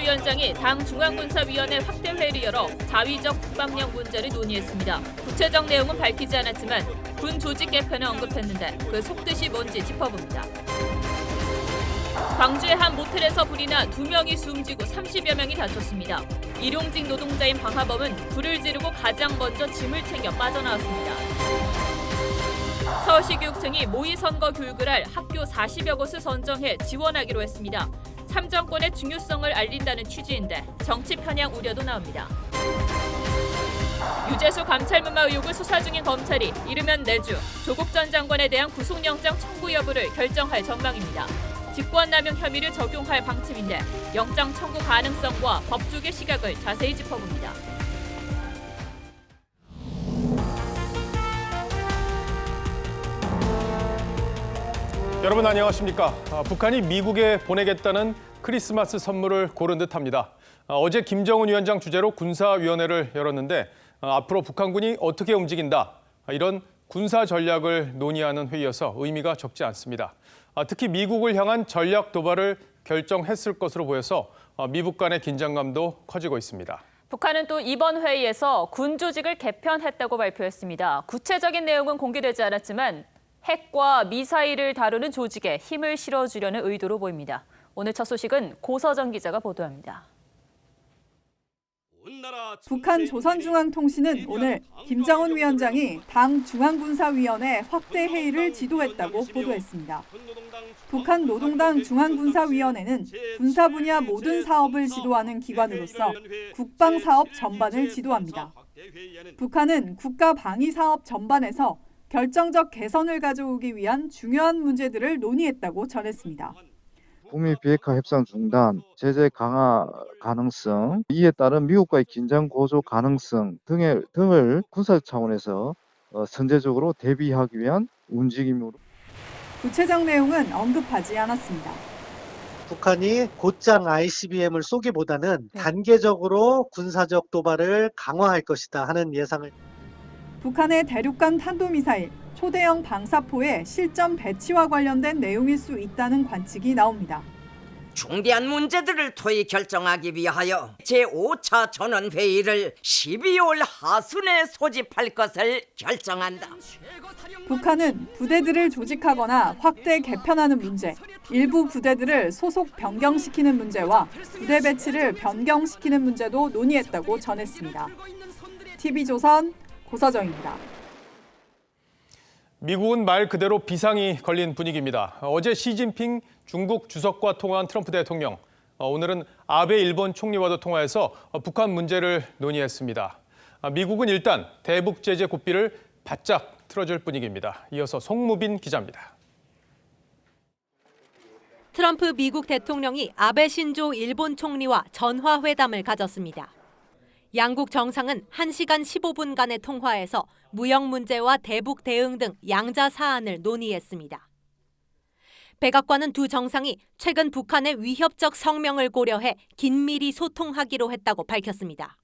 위원장이 당 중앙군사위원회 확대 회의를 열어 자위적 국방력 문제를 논의했습니다. 구체적 내용은 밝히지 않았지만 군 조직 개편을 언급했는데 그 속뜻이 뭔지 짚어봅니다. 광주의 한 모텔에서 불이 나 2명이 숨지고 30여 명이 다쳤습니다. 일용직 노동자인 방화범은 불을 지르고 가장 먼저 짐을 챙겨 빠져나왔습니다. 서울시 교육청이 모의 선거 교육을 할 학교 40여 곳을 선정해 지원하기로 했습니다. 참정권의 중요성을 알린다는 취지인데 정치 편향 우려도 나옵니다. 유재수 감찰문마 의혹을 수사 중인 검찰이 이르면 내주 조국 전 장관에 대한 구속영장 청구 여부를 결정할 전망입니다. 직권남용 혐의를 적용할 방침인데 영장 청구 가능성과 법조계 시각을 자세히 짚어봅니다. 여러분 안녕하십니까? 북한이 미국에 보내겠다는 크리스마스 선물을 고른 듯합니다. 어제 김정은 위원장 주재로 군사위원회를 열었는데 앞으로 북한군이 어떻게 움직인다 이런 군사 전략을 논의하는 회의여서 의미가 적지 않습니다. 특히 미국을 향한 전략 도발을 결정했을 것으로 보여서 미북 간의 긴장감도 커지고 있습니다. 북한은 또 이번 회의에서 군 조직을 개편했다고 발표했습니다. 구체적인 내용은 공개되지 않았지만 핵과 미사일을 다루는 조직에 힘을 실어주려는 의도로 보입니다. 오늘 첫 소식은 고서정 기자가 보도합니다. 북한 조선중앙통신은 오늘 김정은 위원장이 당 중앙군사위원회 확대 회의를 지도했다고 보도했습니다. 북한 노동당 중앙군사위원회는 군사 분야 모든 사업을 지도하는 기관으로서 국방사업 전반을 지도합니다. 북한은 국가 방위사업 전반에서 결정적 개선을 가져오기 위한 중요한 문제들을 논의했다고 전했습니다. 북미 비핵화 협상 중단, 제재 강화 가능성, 이에 따른 미국과의 긴장 고조 가능성 등을 군사 차원에서 선제적으로 대비하기 위한 움직임으로. 구체적 내용은 언급하지 않았습니다. 북한이 곧장 ICBM을 쏘기보다는 단계적으로 군사적 도발을 강화할 것이다 하는 예상을. 북한의 대륙간 탄도미사일, 초대형 방사포의 실전 배치와 관련된 내용일 수 있다는 관측이 나옵니다. 중대한 문제들을 토의 결정하기 위하여 제5차 전원회의를 12월 하순에 소집할 것을 결정한다. 북한은 부대들을 조직하거나 확대 개편하는 문제, 일부 부대들을 소속 변경시키는 문제와 부대 배치를 변경시키는 문제도 논의했다고 전했습니다. TV조선 고서정입니다. 미국은 말 그대로 비상이 걸린 분위기입니다. 어제 시진핑 중국 주석과 통화한 트럼프 대통령, 오늘은 아베 일본 총리와도 통화해서 북한 문제를 논의했습니다. 미국은 일단 대북 제재 고삐를 바짝 틀어줄 분위기입니다. 이어서 송무빈 기자입니다. 트럼프 미국 대통령이 아베 신조 일본 총리와 전화회담을 가졌습니다. 양국 정상은 1시간 15분간의 통화에서 무역 문제와 대북 대응 등 양자 사안을 논의했습니다. 백악관은 두 정상이 최근 북한의 위협적 성명을 고려해 긴밀히 소통하기로 했다고 밝혔습니다.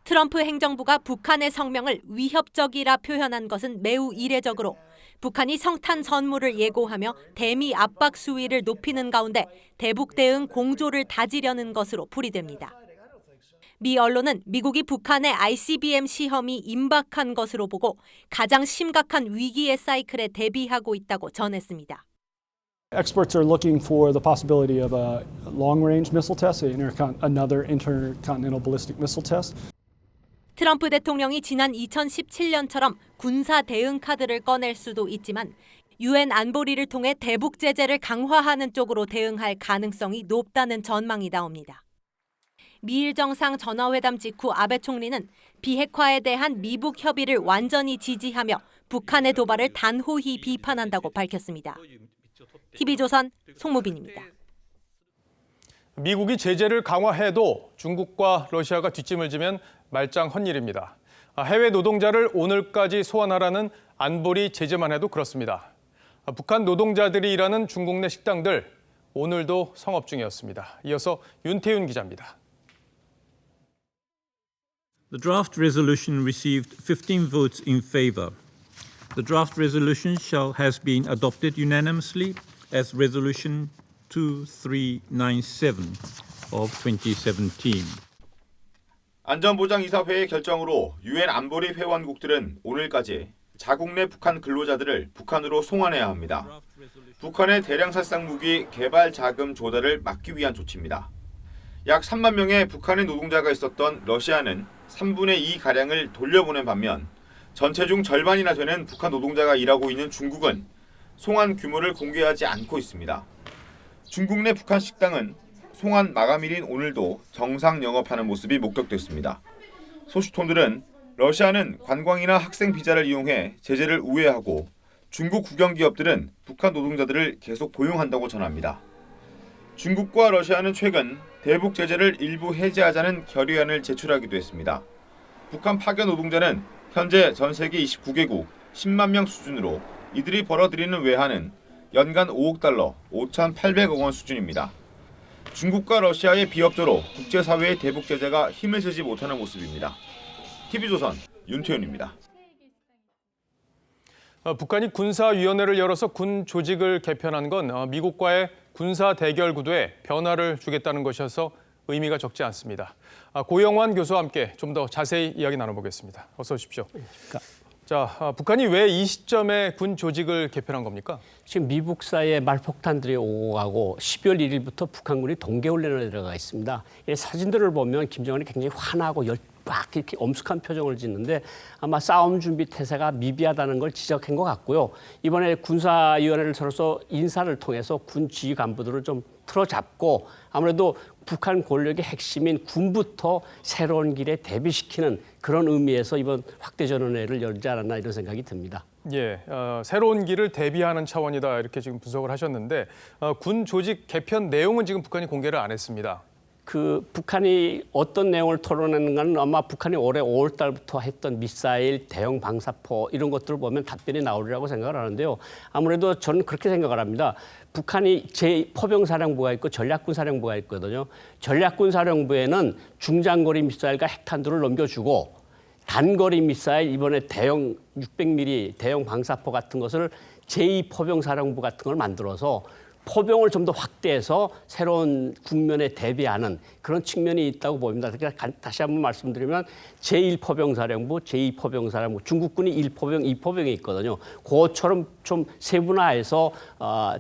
트럼프 행정부가 북한의 성명을 위협적이라 표현한 것은 매우 이례적으로 북한이 성탄 선물을 예고하며 대미 압박 수위를 높이는 가운데 대북 대응 공조를 다지려는 것으로 풀이됩니다. 미 언론은 미국이 북한의 ICBM 시험이 임박한 것으로 보고 가장 심각한 위기의 사이클에 대비하고 있다고 전했습니다. Experts are looking for the possibility of a long-range missile test, another intercontinental ballistic missile test. 트럼프 대통령이 지난 2017년처럼 군사 대응 카드를 꺼낼 수도 있지만 유엔 안보리를 통해 대북 제재를 강화하는 쪽으로 대응할 가능성이 높다는 전망이 나옵니다. 미일 정상 전화회담 직후 아베 총리는 비핵화에 대한 미북 협의를 완전히 지지하며 북한의 도발을 단호히 비판한다고 밝혔습니다. TV조선 송무빈입니다. 미국이 제재를 강화해도 중국과 러시아가 뒷짐을 지면 말짱 헛일입니다. 해외 노동자를 오늘까지 소환하라는 안보리 제재만 해도 그렇습니다. 북한 노동자들이 일하는 중국 내 식당들 오늘도 성업 중이었습니다. 이어서 윤태윤 기자입니다. The draft resolution received 15 votes in favor. The draft resolution has been adopted unanimously as Resolution 2397. of 2017. 안전보장이사회의 결정으로 유엔 안보리 회원국들은 오늘까지 자국 내 북한 근로자들을 북한으로 송환해야 합니다. 북한의 대량 살상 무기 개발 자금 조달을 막기 위한 조치입니다. 약 3만 명의 북한의 노동자가 있었던 러시아는 3분의 2 가량을 돌려보낸 반면 전체 중 절반이나 되는 북한 노동자가 일하고 있는 중국은 송환 규모를 공개하지 않고 있습니다. 중국 내 북한 식당은 송환 마감일인 오늘도 정상 영업하는 모습이 목격됐습니다. 소식통들은 러시아는 관광이나 학생 비자를 이용해 제재를 우회하고 중국 국영 기업들은 북한 노동자들을 계속 고용한다고 전합니다. 중국과 러시아는 최근 대북 제재를 일부 해제하자는 결의안을 제출하기도 했습니다. 북한 파견 노동자는 현재 전 세계 29개국 10만 명 수준으로 이들이 벌어들이는 외환은 연간 5억 달러, 5,800억 원 수준입니다. 중국과 러시아의 비협조로 국제사회의 대북 제재가 힘을 쓰지 못하는 모습입니다. TV조선 윤태윤입니다. 북한이 군사위원회를 열어서 군 조직을 개편한 건 미국과의 군사 대결 구도에 변화를 주겠다는 것이어서 의미가 적지 않습니다. 고영환 교수와 함께 좀 더 자세히 이야기 나눠보겠습니다. 어서 오십시오. 자, 북한이 왜 이 시점에 군 조직을 개편한 겁니까? 지금 미국사의 말폭탄들이 오고 가고 12월 1일부터 북한군이 동계훈련에 들어가 있습니다. 이 사진들을 보면 김정은이 굉장히 화나고 막 이렇게 엄숙한 표정을 짓는데 아마 싸움 준비 태세가 미비하다는 걸 지적한 것 같고요. 이번에 군사위원회를 서로서 인사를 통해서 군 지휘 간부들을 좀 틀어잡고 아무래도 북한 권력의 핵심인 군부터 새로운 길에 대비시키는 그런 의미에서 이번 확대전원회를 열지 않았나 이런 생각이 듭니다. 예, 새로운 길을 대비하는 차원이다 이렇게 지금 분석을 하셨는데 군 조직 개편 내용은 지금 북한이 공개를 안 했습니다. 북한이 어떤 내용을 토론했는가는 아마 북한이 올해 5월 달부터 했던 미사일, 대형 방사포 이런 것들을 보면 답변이 나오리라고 생각을 하는데요. 아무래도 저는 그렇게 생각을 합니다. 북한이 제 포병사령부가 있고 전략군사령부가 있거든요. 전략군사령부에는 중장거리 미사일과 핵탄두를 넘겨주고 단거리 미사일 이번에 대형 600mm 대형 방사포 같은 것을 제2포병사령부 같은 걸 만들어서 포병을 좀 더 확대해서 새로운 국면에 대비하는 그런 측면이 있다고 봅니다. 그러니까 다시 한번 말씀드리면 제1포병사령부, 제2포병사령부, 중국군이 1포병, 2포병이 있거든요. 그것처럼 좀 세분화해서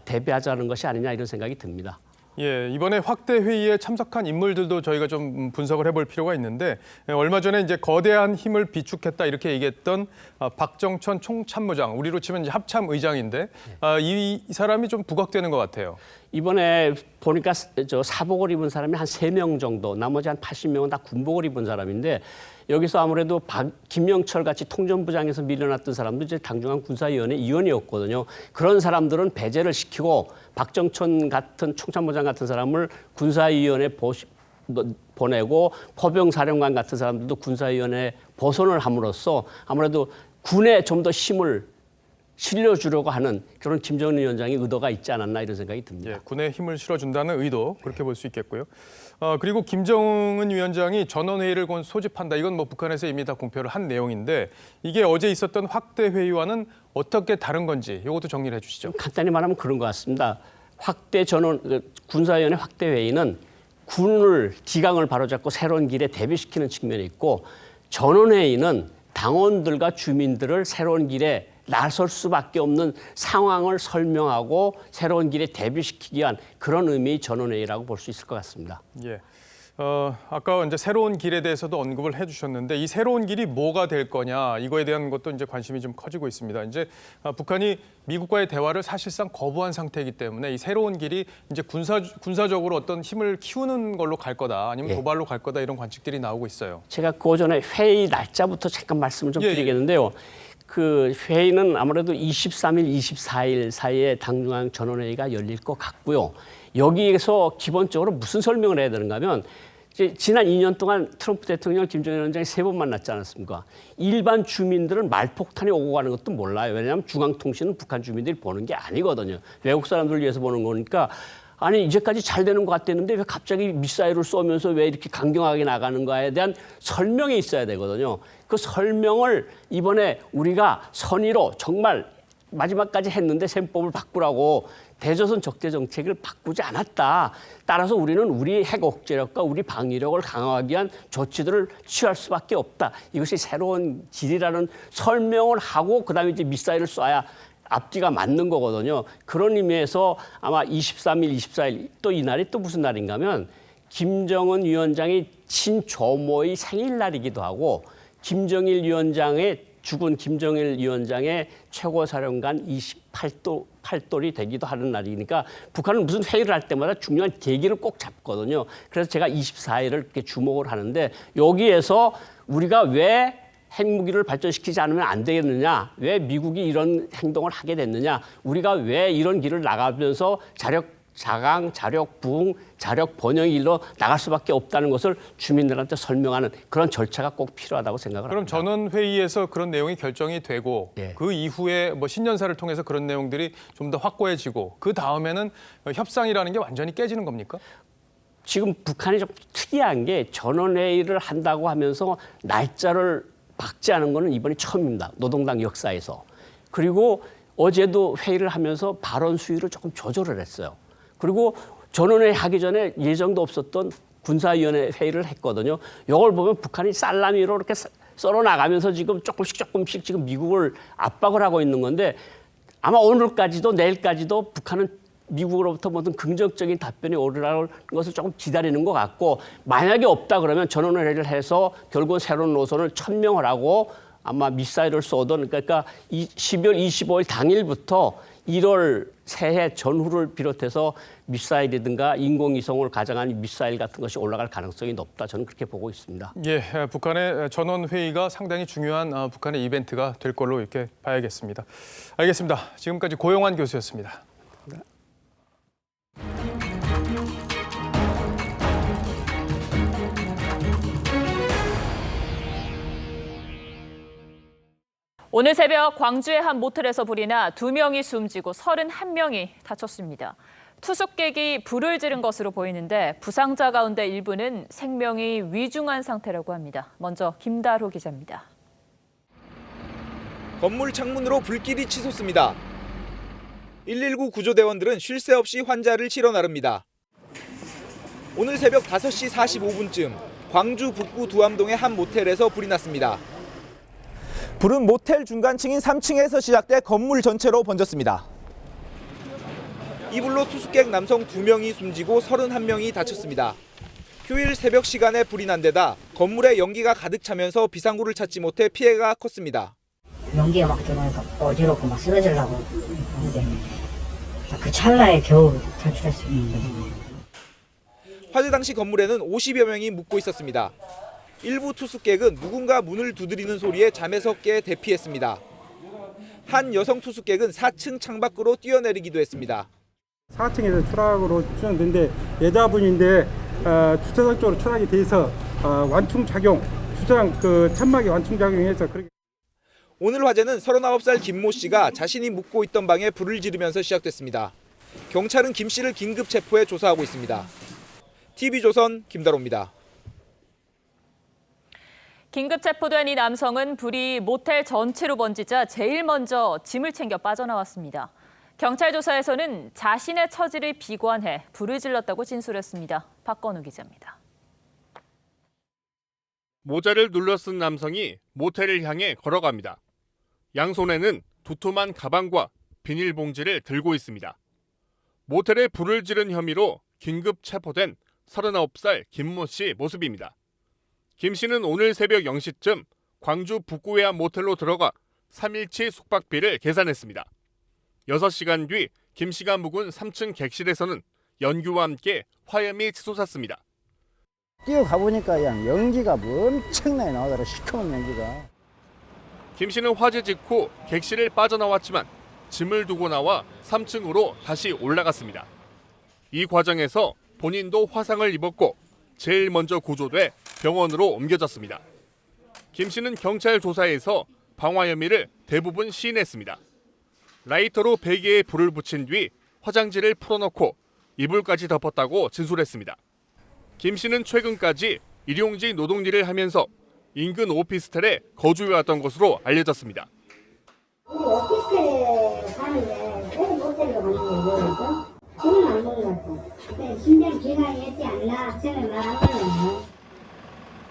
대비하자는 것이 아니냐 이런 생각이 듭니다. 예, 이번에 확대 회의에 참석한 인물들도 저희가 좀 분석을 해볼 필요가 있는데 얼마 전에 이제 거대한 힘을 비축했다 이렇게 얘기했던 박정천 총참모장, 우리로 치면 이제 합참 의장인데 이 사람이 좀 부각되는 것 같아요. 이번에 보니까 사복을 입은 사람이 한 3명 정도, 나머지 한 80명은 다 군복을 입은 사람인데 여기서 아무래도 김영철 같이 통전부장에서 밀려났던 사람도 이제 당중앙 군사위원회 위원이었거든요. 그런 사람들은 배제를 시키고 박정천 같은 총참모장 같은 사람을 군사위원회 보내고 포병사령관 같은 사람들도 군사위원회 보선을 함으로써 아무래도 군에 좀 더 힘을 실려주려고 하는 그런 김정은 위원장의 의도가 있지 않았나 이런 생각이 듭니다. 예, 군에 힘을 실어준다는 의도 그렇게 볼 수 있겠고요. 그리고 김정은 위원장이 전원회의를 곧 소집한다. 이건 뭐 북한에서 이미 다 공표를 한 내용인데 이게 어제 있었던 확대 회의와는 어떻게 다른 건지 이것도 정리를 해주시죠. 간단히 말하면 그런 것 같습니다. 군사위원회 확대 회의는 군을 기강을 바로잡고 새로운 길에 대비시키는 측면이 있고 전원회의는 당원들과 주민들을 새로운 길에 나설 수밖에 없는 상황을 설명하고 새로운 길에 대비시키기 위한 그런 의미의 전원회의라고 볼 수 있을 것 같습니다. 예. 아까 이제 새로운 길에 대해서도 언급을 해주셨는데 이 새로운 길이 뭐가 될 거냐 이거에 대한 것도 이제 관심이 좀 커지고 있습니다. 이제 북한이 미국과의 대화를 사실상 거부한 상태이기 때문에 이 새로운 길이 이제 군사적으로 어떤 힘을 키우는 걸로 갈 거다 아니면 도발로 갈 거다 이런 관측들이 나오고 있어요. 제가 그 전에 회의 날짜부터 잠깐 말씀을 좀 드리겠는데요. 그 회의는 아무래도 23일, 24일 사이에 당중앙 전원회의가 열릴 것 같고요. 여기에서 기본적으로 무슨 설명을 해야 되는가 하면 이제 지난 2년 동안 트럼프 대통령, 김정은 위원장이 3번 만났지 않았습니까? 일반 주민들은 말폭탄이 오고 가는 것도 몰라요. 왜냐하면 중앙통신은 북한 주민들이 보는 게 아니거든요. 외국 사람들을 위해서 보는 거니까 아니 이제까지 잘 되는 것 같았는데 왜 갑자기 미사일을 쏘면서 왜 이렇게 강경하게 나가는가에 대한 설명이 있어야 되거든요. 그 설명을 이번에 우리가 선의로 정말 마지막까지 했는데 셈법을 바꾸라고 대조선 적대 정책을 바꾸지 않았다. 따라서 우리는 우리 핵 억제력과 우리 방위력을 강화하기 위한 조치들을 취할 수밖에 없다. 이것이 새로운 질이라는 설명을 하고 그다음에 이제 미사일을 쏴야 앞뒤가 맞는 거거든요. 그런 의미에서 아마 23일, 24일 또 이날이 또 무슨 날인가 하면 김정은 위원장이 친조모의 생일날이기도 하고 김정일 위원장의 죽은 김정일 위원장의 최고사령관 28돌이 되기도 하는 날이니까 북한은 무슨 회의를 할 때마다 중요한 계기를 꼭 잡거든요. 그래서 제가 24일을 이렇게 주목을 하는데 여기에서 우리가 왜 핵무기를 발전시키지 않으면 안 되겠느냐, 왜 미국이 이런 행동을 하게 됐느냐, 우리가 왜 이런 길을 나가면서 자강, 자력 부흥, 자력 번영의 길로 나갈 수밖에 없다는 것을 주민들한테 설명하는 그런 절차가 꼭 필요하다고 생각을 그럼 합니다. 전원 회의에서 그런 내용이 결정이 되고 예. 그 이후에 뭐 신년사를 통해서 그런 내용들이 좀 더 확고해지고 그 다음에는 협상이라는 게 완전히 깨지는 겁니까? 지금 북한이 좀 특이한 게 전원회의를 한다고 하면서 날짜를 박지 않은 거는 이번이 처음입니다. 노동당 역사에서. 그리고 어제도 회의를 하면서 발언 수위를 조금 조절을 했어요. 그리고 전원회의 하기 전에 예정도 없었던 군사위원회 회의를 했거든요. 이걸 보면 북한이 살라미로 이렇게 썰어 나가면서 지금 조금씩 지금 미국을 압박을 하고 있는 건데 아마 오늘까지도 내일까지도 북한은 미국으로부터 모든 긍정적인 답변이 오르라는 것을 조금 기다리는 것 같고 만약에 없다 그러면 전원회의를 해서 결국은 새로운 노선을 천명을 하고 아마 미사일을 쏘던 그러니까 12월 25일 당일부터 1월 새해 전후를 비롯해서 미사일이든가 인공위성을 가장한 미사일 같은 것이 올라갈 가능성이 높다. 저는 그렇게 보고 있습니다. 예, 북한의 전원회의가 상당히 중요한 북한의 이벤트가 될 걸로 이렇게 봐야겠습니다. 알겠습니다. 지금까지 고용환 교수였습니다. 오늘 새벽 광주의 한 모텔에서 불이 나 2명이 숨지고 31명이 다쳤습니다. 투숙객이 불을 지른 것으로 보이는데 부상자 가운데 일부는 생명이 위중한 상태라고 합니다. 먼저 김다로 기자입니다. 건물 창문으로 불길이 치솟습니다. 119 구조대원들은 쉴 새 없이 환자를 실어 나릅니다. 오늘 새벽 5시 45분쯤 광주 북구 두암동의 한 모텔에서 불이 났습니다. 불은 모텔 중간층인 3층에서 시작돼 건물 전체로 번졌습니다. 이 불로 투숙객 남성 2명이 숨지고 31명이 다쳤습니다. 휴일 새벽 시간에 불이 난 데다 건물에 연기가 가득 차면서 비상구를 찾지 못해 피해가 컸습니다. 연기가 막 들어오니까 어지럽고 막 쓰러지려고 하는데 그 찰나에 겨우 탈출했습니다. 화재 당시 건물에는 50여 명이 묵고 있었습니다. 일부 투숙객은 누군가 문을 두드리는 소리에 잠에서 깨 대피했습니다. 한 여성 투숙객은 4층 창밖으로 뛰어내리기도 했습니다. 4층에서 추락으로 추정되는데 여자분인데 주차장 쪽으로 추락이 돼서 완충작용, 주차장 그 천막이 완충작용해서 그렇게. 오늘 화재는 39살 김모 씨가 자신이 묵고 있던 방에 불을 지르면서 시작됐습니다. 경찰은 김 씨를 긴급 체포해 조사하고 있습니다. TV조선 김다로입니다. 긴급 체포된 이 남성은 불이 모텔 전체로 번지자 제일 먼저 짐을 챙겨 빠져나왔습니다. 경찰 조사에서는 자신의 처지를 비관해 불을 질렀다고 진술했습니다. 박건우 기자입니다. 모자를 눌러 쓴 남성이 모텔을 향해 걸어갑니다. 양손에는 두툼한 가방과 비닐봉지를 들고 있습니다. 모텔에 불을 지른 혐의로 긴급 체포된 39살 김모 씨 모습입니다. 김 씨는 오늘 새벽 0시쯤 광주 북구의 한 모텔로 들어가 3일치 숙박비를 계산했습니다. 6시간 뒤 김 씨가 묵은 3층 객실에서는 연기와 함께 화염이 치솟았습니다. 뛰어가 보니까 그냥 연기가 엄청나게 나오더라. 시커먼 연기가. 김 씨는 화재 직후 객실을 빠져나왔지만 짐을 두고 나와 3층으로 다시 올라갔습니다. 이 과정에서 본인도 화상을 입었고 제일 먼저 구조돼 병원으로 옮겨졌습니다. 김 씨는 경찰 조사에서 방화 혐의를 대부분 시인했습니다. 라이터로 베개에 불을 붙인 뒤 화장지를 풀어놓고 이불까지 덮었다고 진술했습니다. 김 씨는 최근까지 일용직 노동일을 하면서 인근 오피스텔에 거주해왔던 것으로 알려졌습니다. 오피스텔에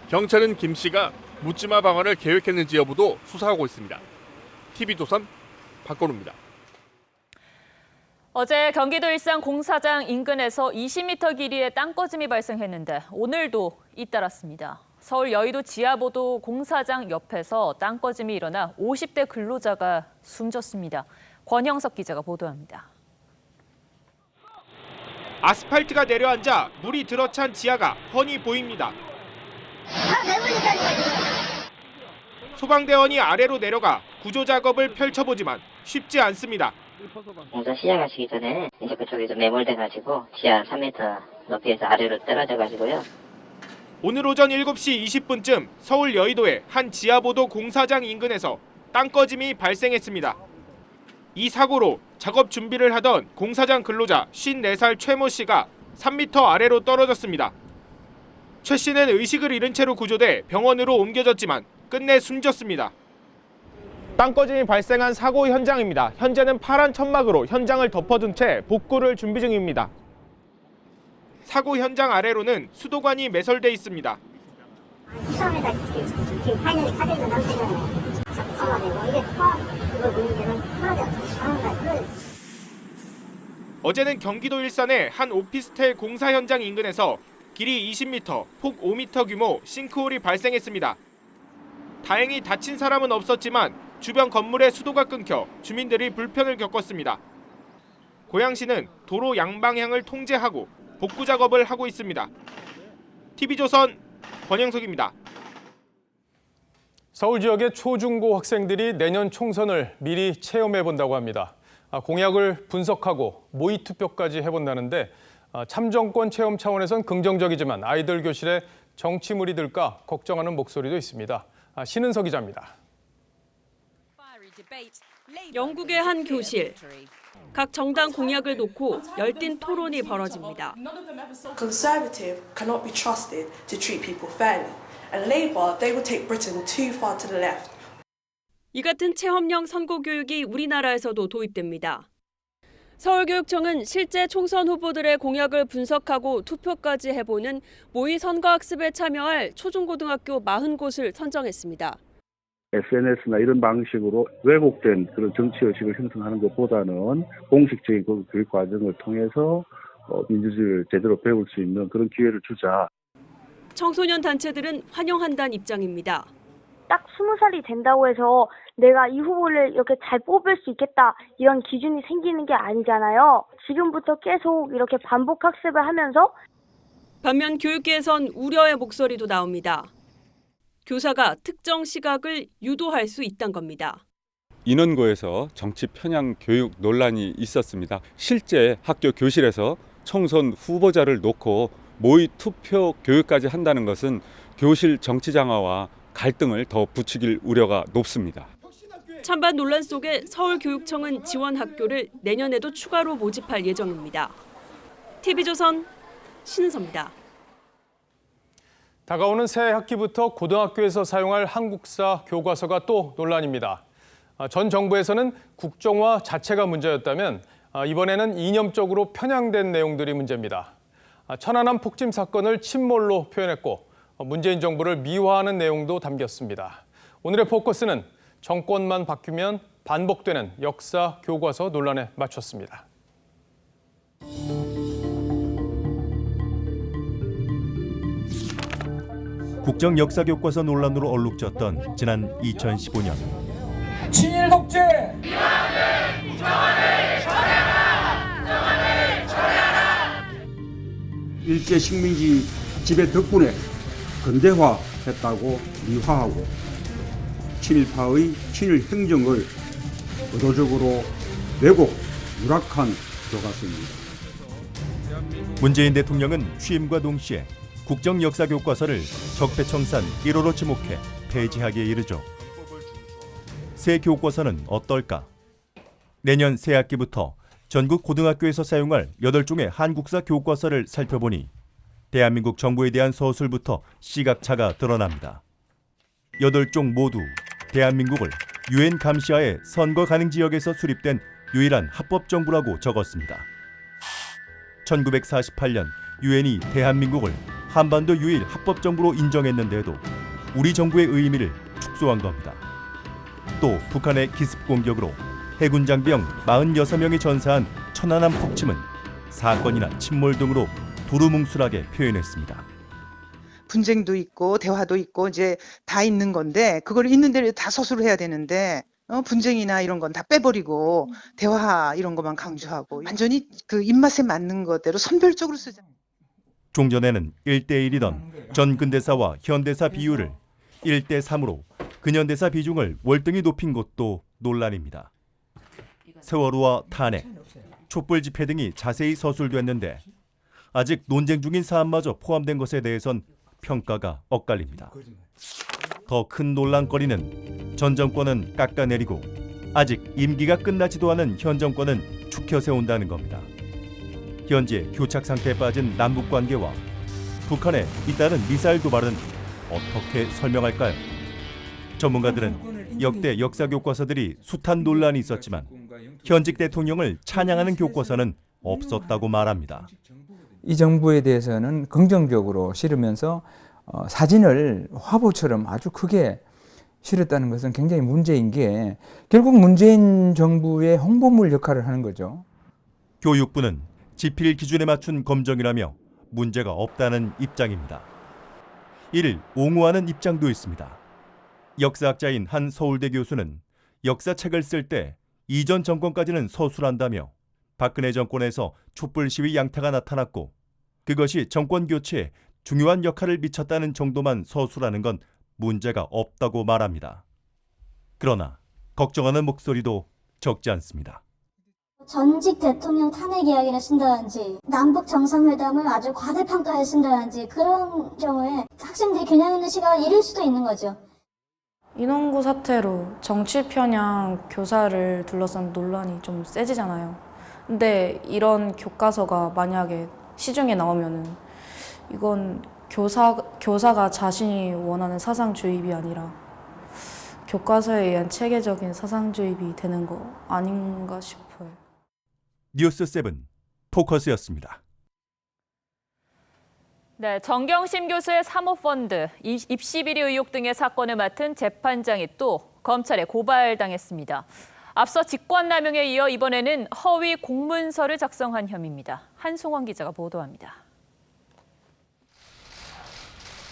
경찰은 김 씨가 묻지마 방안을 계획했는지 여부도 수사하고 있습니다. TV조선 박건우입니다. 어제 경기도 일산 공사장 인근에서 20m 길이의 땅꺼짐이 발생했는데 오늘도 잇따랐습니다. 서울 여의도 지하보도 공사장 옆에서 땅꺼짐이 일어나 50대 근로자가 숨졌습니다. 권형석 기자가 보도합니다. 아스팔트가 내려앉아 물이 들어찬 지하가 훤히 보입니다. 소방대원이 아래로 내려가 구조 작업을 펼쳐보지만 쉽지 않습니다. 공사 시작하시기 전에 이제 그쪽에서 매몰돼가지고 지하 3m 높이에서 아래로 떨어져가지고요. 오늘 오전 7시 20분쯤 서울 여의도의 한 지하보도 공사장 인근에서 땅꺼짐이 발생했습니다. 이 사고로 작업 준비를 하던 공사장 근로자 54살 최모 씨가 3m 아래로 떨어졌습니다. 최 씨는 의식을 잃은 채로 구조돼 병원으로 옮겨졌지만 끝내 숨졌습니다. 땅꺼짐이 발생한 사고 현장입니다. 현재는 파란 천막으로 현장을 덮어둔 채 복구를 준비 중입니다. 사고 현장 아래로는 수도관이 매설돼 있습니다. 수상에다 지금 파이널이 카드가 나오잖아요. 이게 그거 보이면은 풀어져. 어제는 경기도 일산의 한 오피스텔 공사 현장 인근에서 길이 20m, 폭 5m 규모 싱크홀이 발생했습니다. 다행히 다친 사람은 없었지만 주변 건물의 수도가 끊겨 주민들이 불편을 겪었습니다. 고양시는 도로 양방향을 통제하고 복구 작업을 하고 있습니다. TV조선 권영석입니다. 서울 지역의 초중고 학생들이 내년 총선을 미리 체험해본다고 합니다. 공약을 분석하고 모의투표까지 해본다는데 참정권 체험 차원에선 긍정적이지만 아이들 교실에 정치물이 들까 걱정하는 목소리도 있습니다. 신은서 기자입니다. 영국의 한 교실. 각 정당 공약을 놓고 열띤 토론이 벌어집니다. Conservative cannot be trusted to treat people fairly, and Labour they will take Britain too far to the left. 이 같은 체험형 선거 교육이 우리나라에서도 도입됩니다. 서울교육청은 실제 총선 후보들의 공약을 분석하고 투표까지 해보는 모의 선거학습에 참여할 초중고등학교 40곳을 선정했습니다. SNS나 이런 방식으로 왜곡된 그런 정치의식을 형성하는 것보다는 공식적인 그 교육 과정을 통해서 민주주의를 제대로 배울 수 있는 그런 기회를 주자. 청소년 단체들은 환영한다는 입장입니다. 딱 20살이 된다고 해서 내가 이 후보를 이렇게 잘 뽑을 수 있겠다 이런 기준이 생기는 게 아니잖아요. 지금부터 계속 이렇게 반복 학습을 하면서 반면 교육계에선 우려의 목소리도 나옵니다. 교사가 특정 시각을 유도할 수 있다는 겁니다. 인원고에서 정치 편향 교육 논란이 있었습니다. 실제 학교 교실에서 총선 후보자를 놓고 모의 투표 교육까지 한다는 것은 교실 정치 장화와 갈등을 더 부추길 우려가 높습니다. 찬반 논란 속에 서울교육청은 지원 학교를 내년에도 추가로 모집할 예정입니다. TV조선 신은서입니다. 다가오는 새 학기부터 고등학교에서 사용할 한국사 교과서가 또 논란입니다. 전 정부에서는 국정화 자체가 문제였다면 이번에는 이념적으로 편향된 내용들이 문제입니다. 천안함 폭침 사건을 침몰로 표현했고 문재인 정부를 미화하는 내용도 담겼습니다. 오늘의 포커스는 정권만 바뀌면 반복되는 역사 교과서 논란에 맞췄습니다. 국정 역사 교과서 논란으로 얼룩졌던 지난 2015년. 친일 독재! 일제 식민지 지배 덕분에 근대화했다고 미화하고 친일파의 친일 행정을 의도적으로 왜곡, 누락한 교과서입니다. 문재인 대통령은 취임과 동시에 국정 역사 교과서를 적폐청산 1호로 지목해 폐지하기에 이르죠. 새 교과서는 어떨까? 내년 새 학기부터 전국 고등학교에서 사용할 8종의 한국사 교과서를 살펴보니 대한민국 정부에 대한 서술부터 시각차가 드러납니다. 8종 모두 대한민국을 유엔 감시하에 선거 가능 지역에서 수립된 유일한 합법 정부라고 적었습니다. 1948년 유엔이 대한민국을 한반도 유일 합법 정부로 인정했는데도 우리 정부의 의미를 축소한 겁니다. 또 북한의 기습 공격으로 해군 장병 46명이 전사한 천안함 폭침은 사건이나 침몰 등으로 두루뭉술하게 표현했습니다. 분쟁도 있고 대화도 있고 이제 다 있는 건데 그걸 있는 대로 다 서술을 해야 되는데 분쟁이나 이런 건 다 빼버리고 대화 이런 것만 강조하고 완전히 그 입맛에 맞는 것대로 선별적으로 쓰잖아요. 종전에는 1대1이던 전 근대사와 현대사 비율을 1대3으로 근현대사 비중을 월등히 높인 것도 논란입니다. 세월호와 탄핵, 촛불 집회 등이 자세히 서술됐는데 아직 논쟁 중인 사안마저 포함된 것에 대해선 평가가 엇갈립니다. 더 큰 논란거리는 전 정권은 깎아내리고 아직 임기가 끝나지도 않은 현 정권은 축혀 세운다는 겁니다. 현재 교착 상태에 빠진 남북 관계와 북한의 잇따른 미사일 도발은 어떻게 설명할까요? 전문가들은 역대 역사 교과서들이 숱한 논란이 있었지만 현직 대통령을 찬양하는 교과서는 없었다고 말합니다. 이 정부에 대해서는 긍정적으로 실으면서 사진을 화보처럼 아주 크게 실었다는 것은 굉장히 문제인 게 결국 문재인 정부의 홍보물 역할을 하는 거죠. 교육부는 지필 기준에 맞춘 검정이라며 문제가 없다는 입장입니다. 이를 옹호하는 입장도 있습니다. 역사학자인 한 서울대 교수는 역사책을 쓸 때 이전 정권까지는 서술한다며 박근혜 정권에서 촛불 시위 양태가 나타났고 그것이 정권 교체에 중요한 역할을 미쳤다는 정도만 서술하는 건 문제가 없다고 말합니다. 그러나 걱정하는 목소리도 적지 않습니다. 전직 대통령 탄핵 이야기를 쓴다든지 남북 정상회담을 아주 과대평가해 쓴다든지 그런 경우에 학생들이 균형 있는 시각을 잃을 수도 있는 거죠. 인원고 사태로 정치 편향 교사를 둘러싼 논란이 좀 세지잖아요. 근데 이런 교과서가 만약에 시중에 나오면은 이건 교사가 자신이 원하는 사상 주입이 아니라 교과서에 의한 체계적인 사상 주입이 되는 거 아닌가 싶어요. 뉴스7 포커스였습니다. 네, 정경심 교수의 사모펀드, 입시 비리 의혹 등의 사건을 맡은 재판장이 또 검찰에 고발당했습니다. 앞서 직권남용에 이어 이번에는 허위 공문서를 작성한 혐의입니다. 한송원 기자가 보도합니다.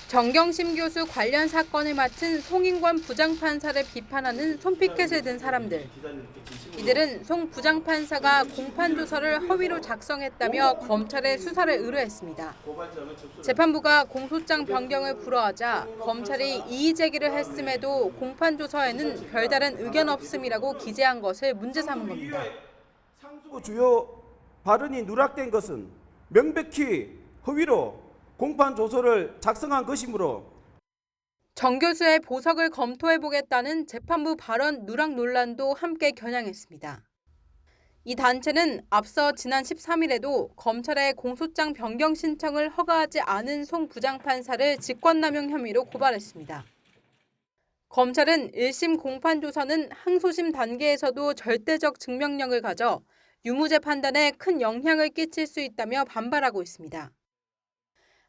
정경심 교수 관련 사건을 맡은 송인권 부장판사를 비판하는 손피켓을 든 사람들. 이들은 송 부장판사가 공판조서를 허위로 작성했다며 검찰에 수사를 의뢰했습니다. 재판부가 공소장 변경을 불허하자 검찰이 이의 제기를 했음에도 공판조서에는 별다른 의견 없음이라고 기재한 것을 문제 삼은 겁니다. 상수 주요 발언이 누락된 것은 명백히 허위로 공판조서를 작성한 것이므로 정 교수의 보석을 검토해보겠다는 재판부 발언 누락 논란도 함께 겨냥했습니다. 이 단체는 앞서 지난 13일에도 검찰에 공소장 변경 신청을 허가하지 않은 송 부장판사를 직권남용 혐의로 고발했습니다. 검찰은 1심 공판조서는 항소심 단계에서도 절대적 증명력을 가져 유무죄 판단에 큰 영향을 끼칠 수 있다며 반발하고 있습니다.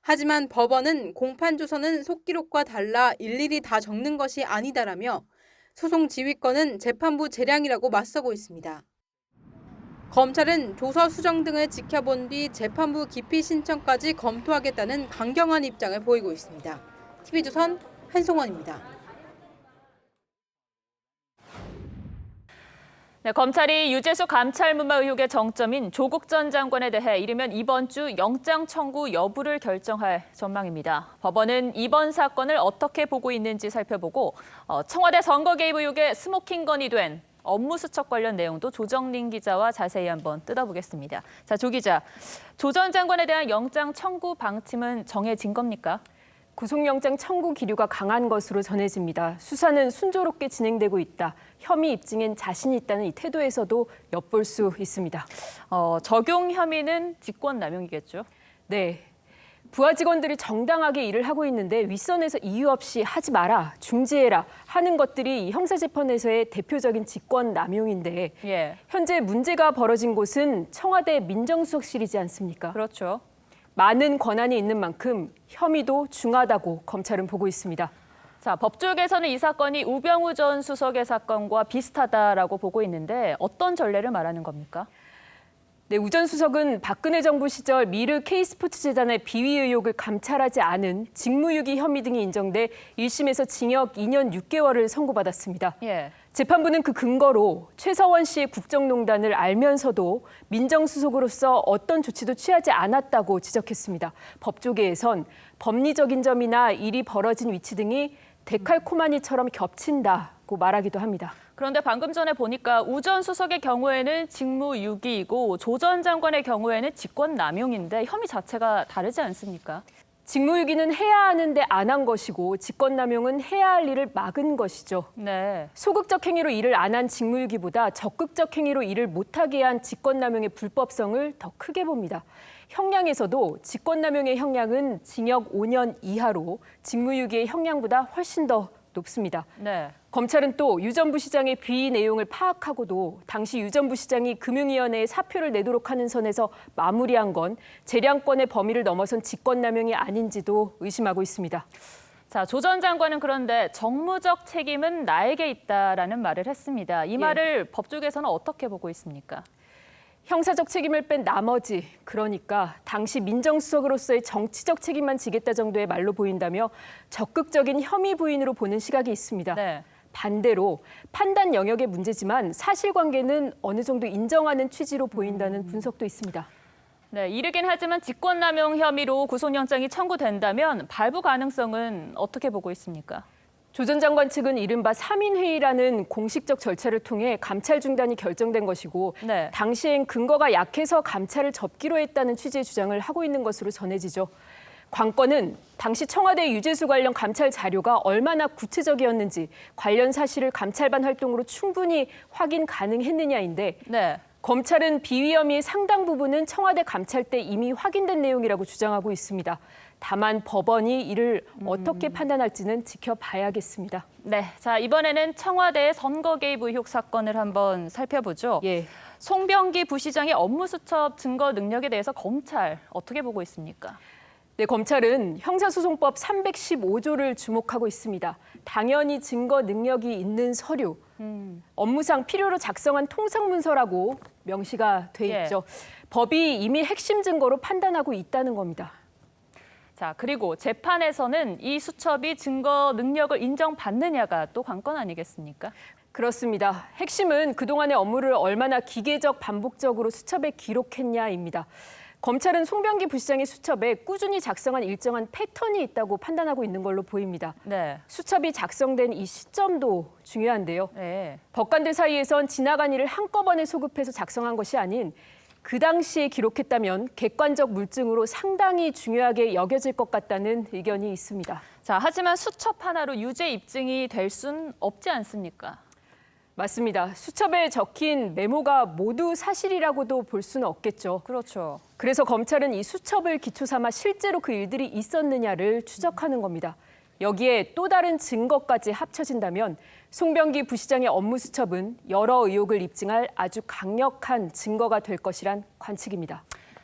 하지만 법원은 공판조서는 속기록과 달라 일일이 다 적는 것이 아니다라며 소송 지휘권은 재판부 재량이라고 맞서고 있습니다. 검찰은 조서 수정 등을 지켜본 뒤 재판부 기피 신청까지 검토하겠다는 강경한 입장을 보이고 있습니다. TV조선 한송원입니다. 네, 검찰이 유재수 감찰무마 의혹의 정점인 조국 전 장관에 대해 이르면 이번 주 영장 청구 여부를 결정할 전망입니다. 법원은 이번 사건을 어떻게 보고 있는지 살펴보고 청와대 선거 개입 의혹의 스모킹건이 된 업무 수첩 관련 내용도 조정린 기자와 자세히 한번 뜯어보겠습니다. 자, 조 기자, 조 전 장관에 대한 영장 청구 방침은 정해진 겁니까? 구속영장 청구 기류가 강한 것으로 전해집니다. 수사는 순조롭게 진행되고 있다. 혐의 입증엔 자신이 있다는 이 태도에서도 엿볼 수 있습니다. 적용 혐의는 직권남용이겠죠? 네. 부하 직원들이 정당하게 일을 하고 있는데 윗선에서 이유 없이 하지 마라, 중지해라 하는 것들이 이 형사재판에서의 대표적인 직권남용인데 현재 문제가 벌어진 곳은 청와대 민정수석실이지 않습니까? 그렇죠. 많은 권한이 있는 만큼 혐의도 중하다고 검찰은 보고 있습니다. 자, 법조계에서는 이 사건이 우병우 전 수석의 사건과 비슷하다라고 보고 있는데 어떤 전례를 말하는 겁니까? 네, 우 전 수석은 박근혜 정부 시절 미르 K스포츠재단의 비위 의혹을 감찰하지 않은 직무유기 혐의 등이 인정돼 1심에서 징역 2년 6개월을 선고받았습니다. 예. 재판부는 그 근거로 최서원 씨의 국정농단을 알면서도 민정수석으로서 어떤 조치도 취하지 않았다고 지적했습니다. 법조계에선 법리적인 점이나 일이 벌어진 위치 등이 데칼코마니처럼 겹친다고 말하기도 합니다. 그런데 방금 전에 보니까 우 전 수석의 경우에는 직무유기이고 조 전 장관의 경우에는 직권남용인데 혐의 자체가 다르지 않습니까? 직무유기는 해야 하는데 안 한 것이고 직권남용은 해야 할 일을 막은 것이죠. 네. 소극적 행위로 일을 안 한 직무유기보다 적극적 행위로 일을 못하게 한 직권남용의 불법성을 더 크게 봅니다. 형량에서도 직권남용의 형량은 징역 5년 이하로 직무유기의 형량보다 훨씬 더 높습니다. 네. 검찰은 또 유 전 부시장의 비위 내용을 파악하고도 당시 유 전 부시장이 금융위원회에 사표를 내도록 하는 선에서 마무리한 건 재량권의 범위를 넘어선 직권남용이 아닌지도 의심하고 있습니다. 자, 조 전 장관은 그런데 정무적 책임은 나에게 있다라는 말을 했습니다. 이 말을 법조계에서는 어떻게 보고 있습니까? 형사적 책임을 뺀 나머지, 그러니까 당시 민정수석으로서의 정치적 책임만 지겠다 정도의 말로 보인다며 적극적인 혐의 부인으로 보는 시각이 있습니다. 네. 반대로 판단 영역의 문제지만 사실관계는 어느 정도 인정하는 취지로 보인다는 분석도 있습니다. 네, 이르긴 하지만 직권남용 혐의로 구속영장이 청구된다면 발부 가능성은 어떻게 보고 있습니까? 조 전 장관 측은 이른바 3인회의라는 공식적 절차를 통해 감찰 중단이 결정된 것이고 네. 당시엔 근거가 약해서 감찰을 접기로 했다는 취지의 주장을 하고 있는 것으로 전해지죠. 관건은 당시 청와대 유재수 관련 감찰 자료가 얼마나 구체적이었는지 관련 사실을 감찰반 활동으로 충분히 확인 가능했느냐인데 네. 검찰은 비위 혐의의 상당 부분은 청와대 감찰 때 이미 확인된 내용이라고 주장하고 있습니다. 다만 법원이 이를 어떻게 판단할지는 지켜봐야겠습니다. 네, 자 이번에는 청와대의 선거 개입 의혹 사건을 한번 살펴보죠. 예. 송병기 부시장의 업무 수첩 증거 능력에 대해서 검찰 어떻게 보고 있습니까? 네, 검찰은 형사소송법 315조를 주목하고 있습니다. 당연히 증거 능력이 있는 서류, 업무상 필요로 작성한 통상문서라고 명시가 돼 있죠. 법이 이미 핵심 증거로 판단하고 있다는 겁니다. 자, 그리고 재판에서는 이 수첩이 증거 능력을 인정받느냐가 또 관건 아니겠습니까? 그렇습니다. 핵심은 그동안의 업무를 얼마나 기계적 반복적으로 수첩에 기록했냐입니다. 검찰은 송병기 부시장의 수첩에 꾸준히 작성한 일정한 패턴이 있다고 판단하고 있는 걸로 보입니다. 네. 수첩이 작성된 이 시점도 중요한데요. 네. 법관들 사이에선 지나간 일을 한꺼번에 소급해서 작성한 것이 아닌 그 당시에 기록했다면 객관적 물증으로 상당히 중요하게 여겨질 것 같다는 의견이 있습니다. 자, 하지만 수첩 하나로 유죄 입증이 될 순 없지 않습니까? 맞습니다. 수첩에 적힌 메모가 모두 사실이라고도 볼 수는 없겠죠. 그렇죠. 그래서 검찰은 이 수첩을 기초 삼아 실제로 그 일들이 있었느냐를 추적하는 겁니다. 여기에 또 다른 증거까지 합쳐진다면 송병기 부시장의 업무 수첩은 여러 의혹을 입증할 아주 강력한 증거가 될 것이란 관측입니다.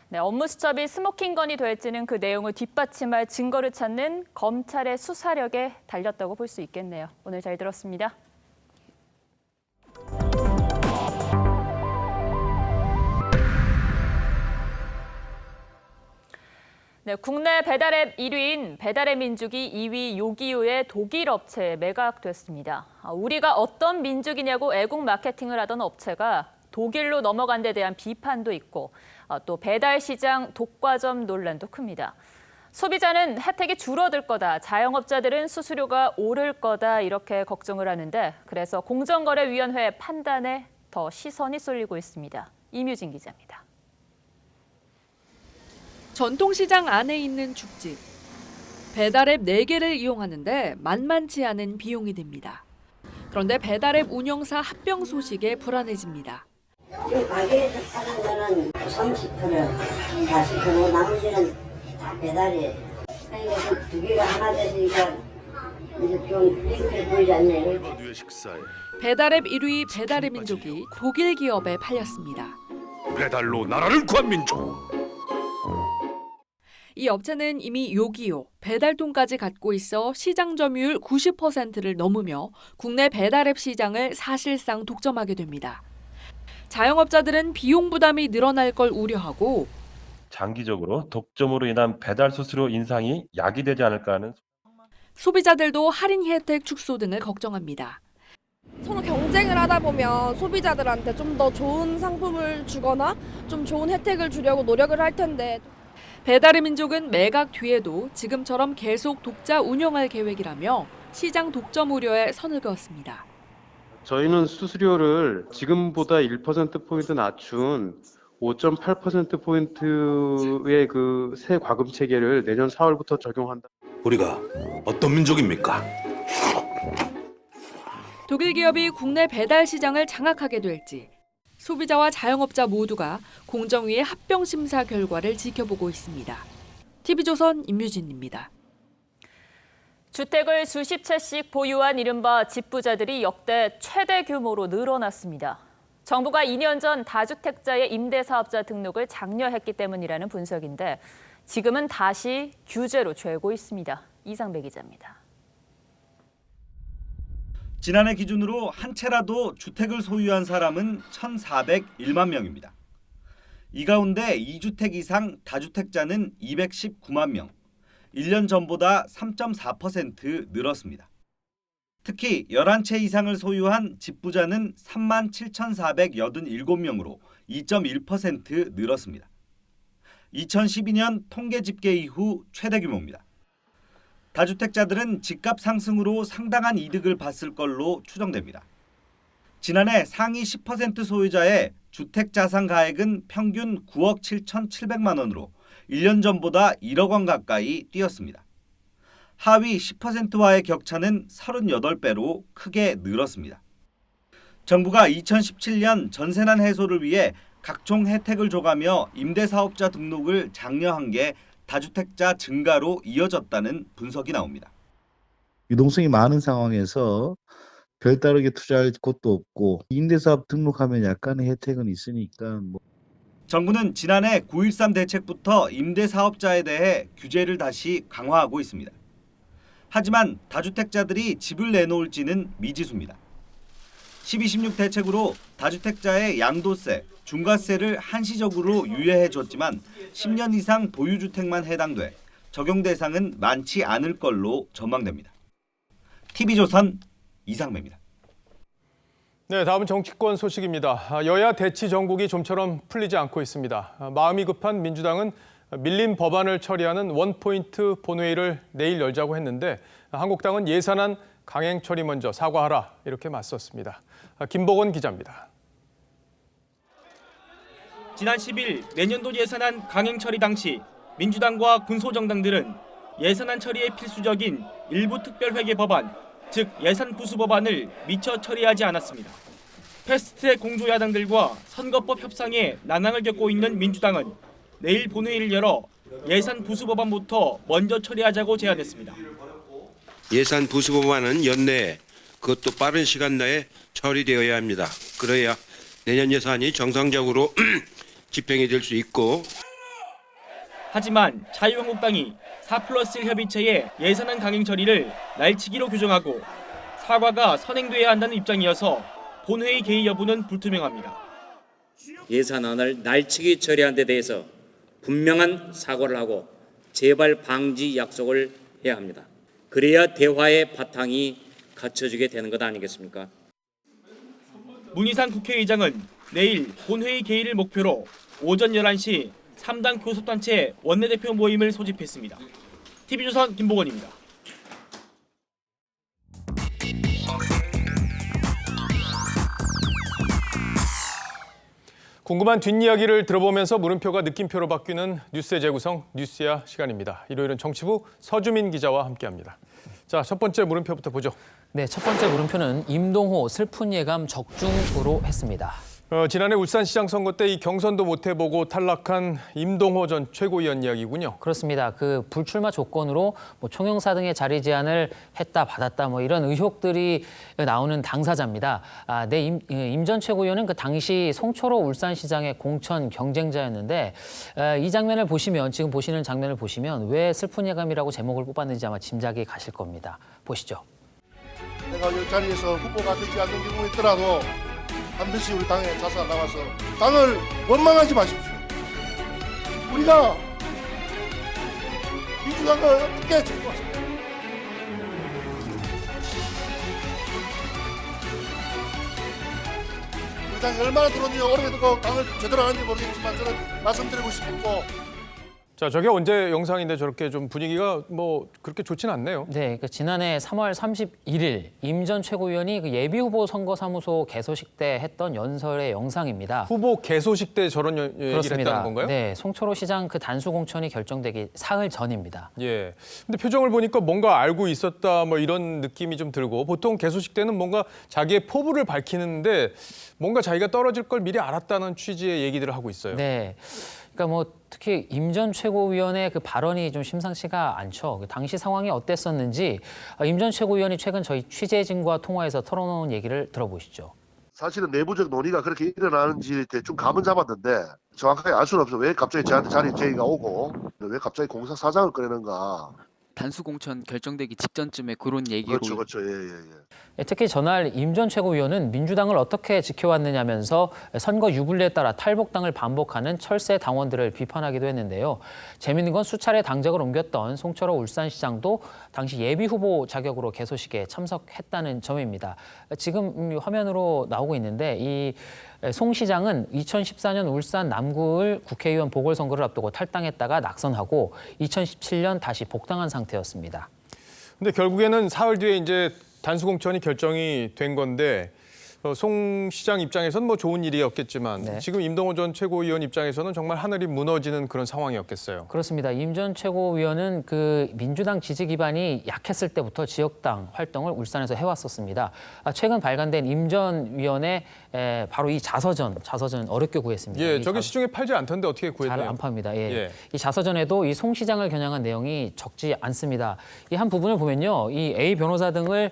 네, 업무 수첩이 스모킹건이 될지는 그 내용을 뒷받침할 증거를 찾는 검찰의 수사력에 달렸다고 볼 수 있겠네요. 오늘 잘 들었습니다. 네, 국내 배달앱 1위인 배달의 민족이 2위 요기요의 독일 업체에 매각됐습니다. 우리가 어떤 민족이냐고 애국 마케팅을 하던 업체가 독일로 넘어간 데 대한 비판도 있고 또 배달 시장 독과점 논란도 큽니다. 소비자는 혜택이 줄어들 거다, 자영업자들은 수수료가 오를 거다 이렇게 걱정을 하는데 그래서 공정거래위원회 판단에 더 시선이 쏠리고 있습니다. 이뮤진 기자입니다. 전통시장 안에 있는 죽집. 배달앱 4개를 이용하는데 만만치 않은 비용이 듭니다. 그런데 배달앱 운영사 합병 소식에 불안해집니다. 지금 가게에서 파는 거는 30%, 40%, 나머지는 다 배달이에요. 그러니까 두 개가 하나 되니까 이제 좀 링크를 보이지 않네요. 배달앱 1위 배달의 민족이 독일 기업에 팔렸습니다. 배달로 나라를 구한 민족. 이 업체는 이미 요기요, 배달통까지 갖고 있어 시장 점유율 90%를 넘으며 국내 배달앱 시장을 사실상 독점하게 됩니다. 자영업자들은 비용 부담이 늘어날 걸 우려하고 장기적으로 독점으로 인한 배달 수수료 인상이 약이 되지 않을까 하는 소비자들도 할인 혜택 축소 등을 걱정합니다. 서로 경쟁을 하다 보면 소비자들한테 좀 더 좋은 상품을 주거나 좀 좋은 혜택을 주려고 노력을 할 텐데 배달의 민족은 매각 뒤에도 지금처럼 계속 독자 운영할 계획이라며 시장 독점 우려에 선을 그었습니다. 저희는 수수료를 지금보다 1%포인트 낮춘 5.8%포인트의 그 새 과금 체계를 내년 4월부터 적용한다. 우리가 어떤 민족입니까? 독일 기업이 국내 배달 시장을 장악하게 될지 소비자와 자영업자 모두가 공정위의 합병 심사 결과를 지켜보고 있습니다. TV조선 임유진입니다. 주택을 수십 채씩 보유한 이른바 집부자들이 역대 최대 규모로 늘어났습니다. 정부가 2년 전 다주택자의 임대사업자 등록을 장려했기 때문이라는 분석인데 지금은 다시 규제로 죄고 있습니다. 이상배 기자입니다. 지난해 기준으로 한 채라도 주택을 소유한 사람은 1,401만 명입니다. 이 가운데 2주택 이상 다주택자는 219만 명, 1년 전보다 3.4% 늘었습니다. 특히 11채 이상을 소유한 집부자는 37,487명으로 2.1% 늘었습니다. 2012년 통계 집계 이후 최대 규모입니다. 다주택자들은 집값 상승으로 상당한 이득을 봤을 걸로 추정됩니다. 지난해 상위 10% 소유자의 주택 자산 가액은 평균 9억 7,700만 원으로 1년 전보다 1억 원 가까이 뛰었습니다. 하위 10%와의 격차는 38배로 크게 늘었습니다. 정부가 2017년 전세난 해소를 위해 각종 혜택을 줘가며 임대사업자 등록을 장려한 게 다주택자 증가로 이어졌다는 분석이 나옵니다. 유동성이 많은 상황에서 별다르게 투자할 곳도 없고 임대사업 등록하면 약간의 혜택은 있으니까 정부는 지난해 9.13 대책부터 임대사업자에 대해 규제를 다시 강화하고 있습니다. 하지만 다주택자들이 집을 내놓을지는 미지수입니다. 12.16 대책으로 다주택자의 양도세, 중과세를 한시적으로 유예해줬지만 10년 이상 보유주택만 해당돼 적용 대상은 많지 않을 걸로 전망됩니다. TV조선 이상배입니다. 네, 다음은 정치권 소식입니다. 여야 대치 정국이 좀처럼 풀리지 않고 있습니다. 마음이 급한 민주당은 밀린 법안을 처리하는 원포인트 본회의를 내일 열자고 했는데 한국당은 예산안 강행 처리 먼저 사과하라 이렇게 맞섰습니다. 김복원 기자입니다. 지난 10일 내년도 예산안 강행 처리 당시 민주당과 군소정당들은 예산안 처리에 필수적인 일부 특별회계 법안, 즉 예산 부수 법안을 미처 처리하지 않았습니다. 패스트트랙 공조야당들과 선거법 협상에 난항을 겪고 있는 민주당은 내일 본회의를 열어 예산 부수 법안부터 먼저 처리하자고 제안했습니다. 예산 부수 법안은 연내에 그것도 빠른 시간 내에 처리되어야 합니다. 그래야 내년 예산이 정상적으로 집행이 될 수 있고. 하지만 자유한국당이 4+1 협의체의 예산안 강행 처리를 날치기로 규정하고 사과가 선행돼야 한다는 입장이어서 본회의 개의 여부는 불투명합니다. 예산안을 날치기 처리한 데 대해서 분명한 사과를 하고 재발 방지 약속을 해야 합니다. 그래야 대화의 바탕이 갖춰지게 되는 것 아니겠습니까? 문희상 국회의장은 내일 본회의 개의를 목표로 오전 11시 3당 교섭단체 원내대표 모임을 소집했습니다. TV조선 김복원입니다. 궁금한 뒷이야기를 들어보면서 물음표가 느낌표로 바뀌는 뉴스의 재구성 뉴스야 시간입니다. 일요일은 정치부 서주민 기자와 함께합니다. 자, 첫 번째 물음표부터 보죠. 네, 첫 번째 물음표는 임동호 슬픈 예감 적중으로 했습니다. 지난해 울산시장 선거 때 이 경선도 못 해보고 탈락한 임동호 전 최고위원 이야기군요. 그렇습니다. 그 불출마 조건으로 뭐 총영사 등의 자리 제안을 했다 받았다 뭐 이런 의혹들이 나오는 당사자입니다. 임 전 최고위원은 그 당시 송철호 울산시장의 공천 경쟁자였는데 이 장면을 보시면 지금 보시는 장면을 보시면 왜 슬픈 예감이라고 제목을 뽑았는지 아마 짐작이 가실 겁니다. 보시죠. 내가 이 자리에서 후보가 되지 않는 경우에 있더라도 반드시 우리 당에 자사 나가서 당을 원망하지 마십시오. 우리가 민주당을 어떻게 지고 왔습니까? 우리 당이 얼마나 들었는지 오래되고 당을 제대로 하는지 모르겠지만 저는 말씀드리고 싶고. 자, 저게 언제 영상인데 저렇게 좀 분위기가 뭐 그렇게 좋진 않네요. 네, 그 지난해 3월 31일 임 전 최고위원이 그 예비후보 선거사무소 개소식 때 했던 연설의 영상입니다. 후보 개소식 때 저런 얘기를 했다는 건가요? 네, 송철호 시장 그 단수 공천이 결정되기 사흘 전입니다. 예. 근데 표정을 보니까 뭔가 알고 있었다 뭐 이런 느낌이 좀 들고 보통 개소식 때는 뭔가 자기의 포부를 밝히는데 뭔가 자기가 떨어질 걸 미리 알았다는 취지의 얘기들을 하고 있어요. 네. 그러니까 뭐 특히 임 전 최고위원의 그 발언이 좀 심상치가 않죠. 그 당시 상황이 어땠었는지 임 전 최고위원이 최근 저희 취재진과 통화해서 털어놓은 얘기를 들어보시죠. 사실은 내부적 논의가 그렇게 일어나는지 대충 감은 잡았는데 정확하게 알 수는 없어. 왜 갑자기 저한테 자리 제의가 오고 왜 갑자기 공사사장을 꺼내는가. 단수 공천 결정되기 직전쯤에 그런 얘기로. 그렇죠. 예. 특히 전날 임 전 최고위원은 민주당을 어떻게 지켜왔느냐면서 선거 유불리에 따라 탈북당을 반복하는 철새 당원들을 비판하기도 했는데요. 재미있는 건 수차례 당적을 옮겼던 송철호 울산시장도 당시 예비후보 자격으로 개소식에 참석했다는 점입니다. 지금 화면으로 나오고 있는데 이 송 시장은 2014년 울산 남구을 국회의원 보궐선거를 앞두고 탈당했다가 낙선하고 2017년 다시 복당한 상태였습니다. 근데 결국에는 사흘 뒤에 이제 단수 공천이 결정이 된 건데 송 시장 입장에서는 뭐 좋은 일이었겠지만 네. 지금 임동호 전 최고위원 입장에서는 정말 하늘이 무너지는 그런 상황이었겠어요. 그렇습니다. 임 전 최고위원은 그 민주당 지지 기반이 약했을 때부터 지역당 활동을 울산에서 해왔었습니다. 최근 발간된 임 전 위원의 바로 이 자서전 어렵게 구했습니다. 예, 저게 시중에 팔지 않던데 어떻게 구했나요? 잘 안 팝니다. 예. 예. 이 자서전에도 이 송 시장을 겨냥한 내용이 적지 않습니다. 이 한 부분을 보면요, 이 A 변호사 등을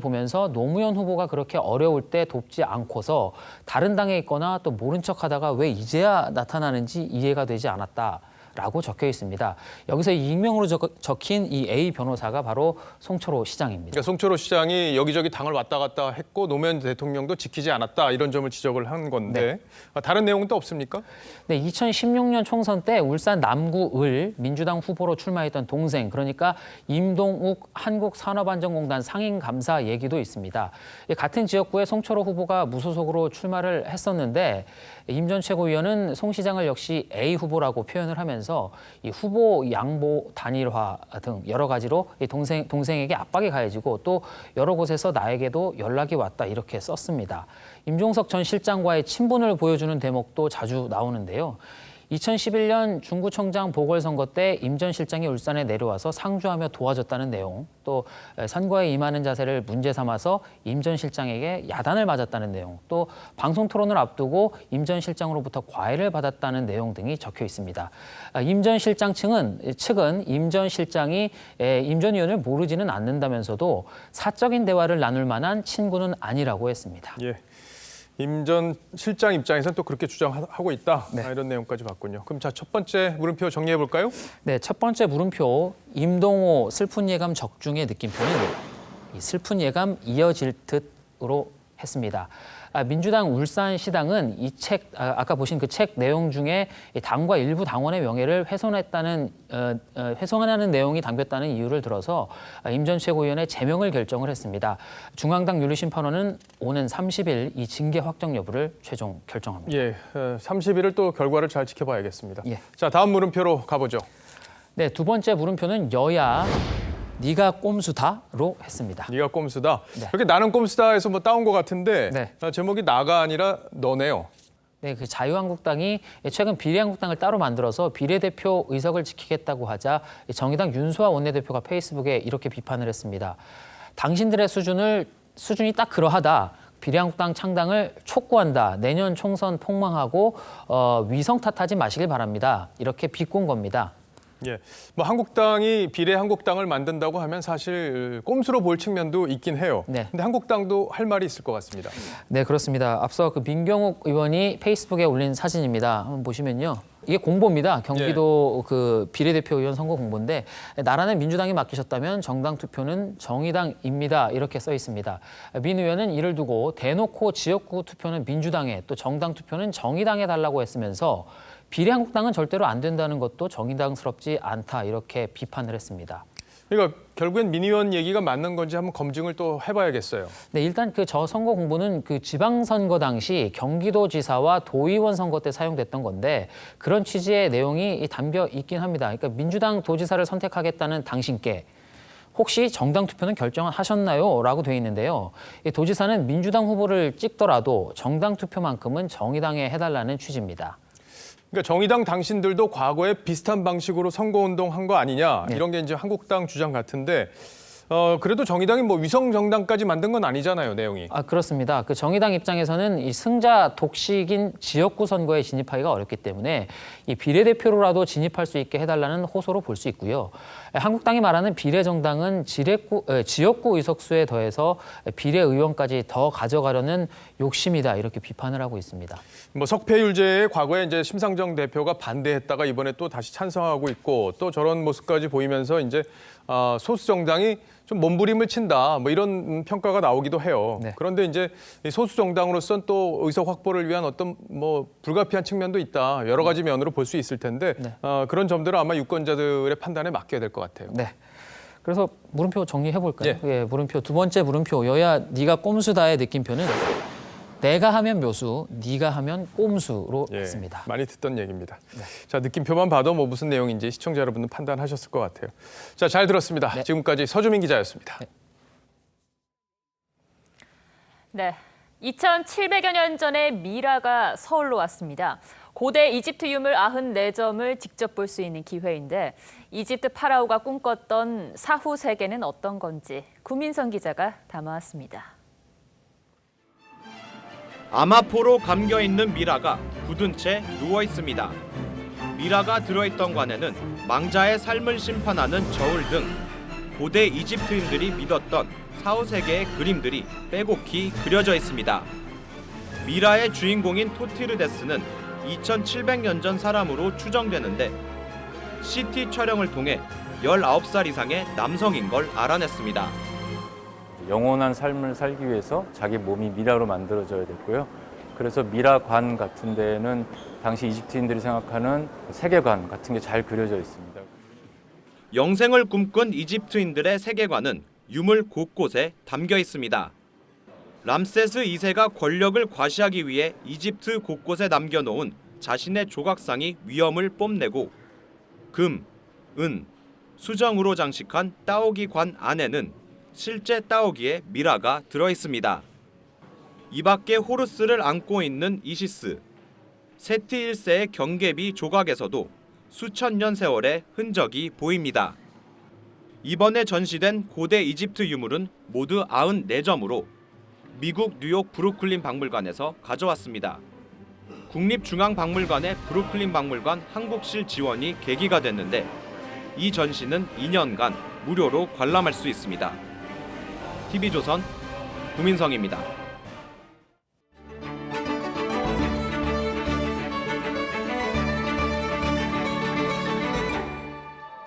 보면서 노무현 후보가 그렇게 어려울 때 돕지 않고서 다른 당에 있거나 또 모른 척하다가 왜 이제야 나타나는지 이해가 되지 않았다라고 적혀 있습니다. 여기서 이 익명으로 적힌 이 A 변호사가 바로 송철호 시장입니다. 그러니까 송철호 시장이 여기저기 당을 왔다 갔다 했고 노무현 대통령도 지키지 않았다 이런 점을 지적을 한 건데 다른 내용은 또 없습니까? 네, 2016년 총선 때 울산 남구을 민주당 후보로 출마했던 동생, 그러니까 임동욱 한국산업안전공단 상임감사 얘기도 있습니다. 같은 지역구에 송철호 후보가 무소속으로 출마를 했었는데 임 전 최고위원은 송 시장을 역시 A 후보라고 표현을 하면서 이 후보 양보 단일화 등 여러 가지로 이 동생에게 압박이 가해지고 또 여러 곳에서 나에게도 연락이 왔다 이렇게 썼습니다. 임종석 전 실장과의 친분을 보여주는 대목도 자주 나오는데요. 2011년 중구청장 보궐선거 때 임 전 실장이 울산에 내려와서 상주하며 도와줬다는 내용, 또 선거에 임하는 자세를 문제 삼아서 임 전 실장에게 야단을 맞았다는 내용, 또 방송 토론을 앞두고 임 전 실장으로부터 과외를 받았다는 내용 등이 적혀 있습니다. 임 전 실장 측은 임 전 실장이 임 전 의원을 모르지는 않는다면서도 사적인 대화를 나눌 만한 친구는 아니라고 했습니다. 예. 임 전 실장 입장에서는 또 그렇게 주장하고 있다. 이런 내용까지 봤군요. 그럼 자, 첫 번째 물음표 정리해 볼까요? 네, 첫 번째 물음표 임동호 슬픈 예감 적중의 느낌표는 이 슬픈 예감 이어질 듯으로 했습니다. 민주당 울산시당은 이 책, 아까 보신 그 책 내용 중에 당과 일부 당원의 명예를 훼손하는 내용이 담겼다는 이유를 들어서 임 전 최고위원의 제명을 결정을 했습니다. 중앙당 윤리심판원은 오는 30일 이 징계 확정 여부를 최종 결정합니다. 예, 30일을 또 결과를 잘 지켜봐야겠습니다. 예. 자, 다음 물음표로 가보죠. 네, 두 번째 물음표는 여야 네가 꼼수다로 했습니다. 네가 꼼수다. 이렇게 나는 꼼수다에서 뭐 따온 것 같은데 제목이 나가 아니라 너네요. 네, 그 자유한국당이 최근 비례한국당을 따로 만들어서 비례대표 의석을 지키겠다고 하자 정의당 윤소아 원내대표가 페이스북에 이렇게 비판을 했습니다. 당신들의 수준이 딱 그러하다. 비례한국당 창당을 촉구한다. 내년 총선 폭망하고 위성 탓하지 마시길 바랍니다. 이렇게 비꼰 겁니다. 예, 뭐 한국당이 비례 한국당을 만든다고 하면 사실 꼼수로 볼 측면도 있긴 해요. 네. 근데 한국당도 할 말이 있을 것 같습니다. 네, 그렇습니다. 앞서 그 민경욱 의원이 페이스북에 올린 사진입니다. 한번 보시면요. 이게 공보입니다. 경기도 그 비례대표 의원 선거 공보인데 나라는 민주당이 맡기셨다면 정당 투표는 정의당입니다. 이렇게 써 있습니다. 민 의원은 이를 두고 대놓고 지역구 투표는 민주당에 또 정당 투표는 정의당에 달라고 했으면서 비례한국당은 절대로 안 된다는 것도 정의당스럽지 않다 이렇게 비판을 했습니다. 그러니까 결국엔 민 의원 얘기가 맞는 건지 한번 검증을 또 해봐야겠어요. 네, 일단 그 저 선거 공보는 그 지방선거 당시 경기도지사와 도의원 선거 때 사용됐던 건데 그런 취지의 내용이 담겨 있긴 합니다. 그러니까 민주당 도지사를 선택하겠다는 당신께 혹시 정당 투표는 결정하셨나요? 라고 돼 있는데요. 도지사는 민주당 후보를 찍더라도 정당 투표만큼은 정의당에 해달라는 취지입니다. 그러니까 정의당 당신들도 과거에 비슷한 방식으로 선거운동 한 거 아니냐 이런 게 이제 한국당 주장 같은데 그래도 정의당이 뭐 위성 정당까지 만든 건 아니잖아요, 내용이. 아, 그렇습니다. 그 정의당 입장에서는 이 승자 독식인 지역구 선거에 진입하기가 어렵기 때문에 이 비례대표로라도 진입할 수 있게 해달라는 호소로 볼 수 있고요. 한국당이 말하는 비례정당은 지역구 의석수에 더해서 비례의원까지 더 가져가려는 욕심이다 이렇게 비판을 하고 있습니다. 뭐 석패율제에 과거에 이제 심상정 대표가 반대했다가 이번에 또 다시 찬성하고 있고 또 저런 모습까지 보이면서 이제 소수 정당이 좀 몸부림을 친다 뭐 이런 평가가 나오기도 해요. 네. 그런데 이제 소수 정당으로서는 또 의석 확보를 위한 어떤 뭐 불가피한 측면도 있다. 여러 가지 면으로 볼 수 있을 텐데 네. 그런 점들은 아마 유권자들의 판단에 맡겨야 될 것 같아요. 네. 그래서 물음표 정리해 볼까요? 예. 예, 물음표 두 번째 물음표 여야 네가 꼼수다의 느낌표는 내가 하면 묘수, 네가 하면 꼼수로 했습니다. 많이 듣던 얘기입니다. 자, 느낌표만 봐도 뭐 무슨 내용인지 시청자 여러분은 판단하셨을 것 같아요. 자, 잘 들었습니다. 지금까지 서주민 기자였습니다. 네, 2700여 년 전에 미라가 서울로 왔습니다. 고대 이집트 유물 94점을 직접 볼 수 있는 기회인데 이집트 파라오가 꿈꿨던 사후 세계는 어떤 건지 구민성 기자가 담아왔습니다. 아마포로 감겨 있는 미라가 굳은 채 누워 있습니다. 미라가 들어있던 관에는 망자의 삶을 심판하는 저울 등 고대 이집트인들이 믿었던 사후 세계의 그림들이 빼곡히 그려져 있습니다. 미라의 주인공인 토티르데스는 2700년 전 사람으로 추정되는데 CT 촬영을 통해 19살 이상의 남성인 걸 알아냈습니다. 영원한 삶을 살기 위해서 자기 몸이 미라로 만들어져야 됐고요. 그래서 미라관 같은 데에는 당시 이집트인들이 생각하는 세계관 같은 게 잘 그려져 있습니다. 영생을 꿈꾼 이집트인들의 세계관은 유물 곳곳에 담겨 있습니다. 람세스 2세가 권력을 과시하기 위해 이집트 곳곳에 남겨놓은 자신의 조각상이 위엄을 뽐내고 금, 은, 수정으로 장식한 따오기 관 안에는 실제 따오기에 미라가 들어있습니다. 이 밖에 호르스를 안고 있는 이시스, 세티 1세의 경계비 조각에서도 수천 년 세월의 흔적이 보입니다. 이번에 전시된 고대 이집트 유물은 모두 94점으로 미국 뉴욕 브루클린 박물관에서 가져왔습니다. 국립중앙박물관의 브루클린 박물관 한국실 지원이 계기가 됐는데 이 전시는 2년간 무료로 관람할 수 있습니다. TV조선 구민성입니다.